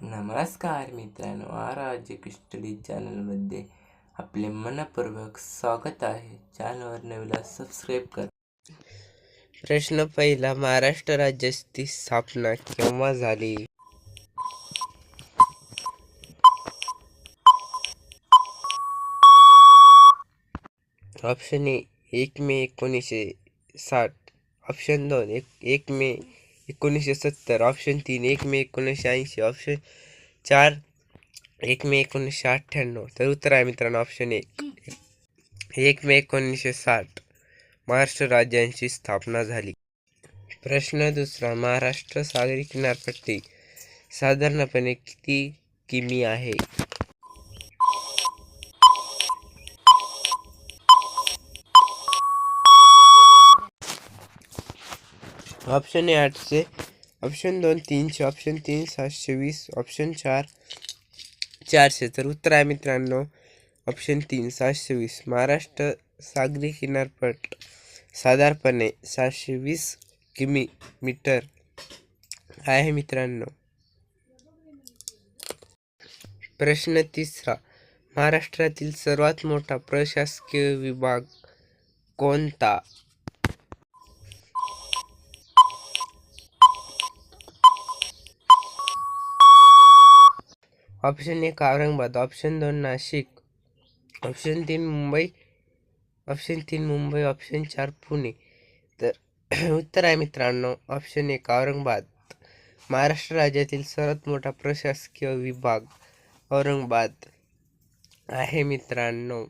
नमस्कार मित्रांनो, राज्य स्टडी चॅनलमध्ये आपले मनपूर्वक स्वागत आहे. चॅनलवर नवीन सबस्क्राईब करा. प्रश्न पहिला, महाराष्ट्र राज्याची स्थापना केव्हा झाली? Option A 1 may 1960, option 2 1 may 1970, option 3 1 may 1980, option 4 1 मे 1998. तर उत्तर आहे मित्रांनो ऑप्शन 1 मे 1960 महाराष्ट्र राज्याची स्थापना झाली. प्रश्न दुसरा, महाराष्ट्र सागरी किनारपट्टी साधारणपणे किती किमी आहे? Option A 800, option 2 300, option 3 720, option 4 400. तर उत्तर आहे मित्रांनो ऑप्शन 3 720. महाराष्ट्र सागरी किनारपट साधारणपणे 720 किमी आहे मित्रांनो. प्रश्न तिसरा, महाराष्ट्रातील सर्वात मोठा प्रशासकीय विभाग कोणता? Option 1 Aurangabad, option 2 Nashik, option 3 Mumbai, option 4 Pune. तर उत्तर आहे मित्रांनो ऑप्शन 1 औरंगाबाद. महाराष्ट्र राज्यातील सर्वात मोठा प्रशासकीय विभाग औरंगाबाद आहे मित्रांनो.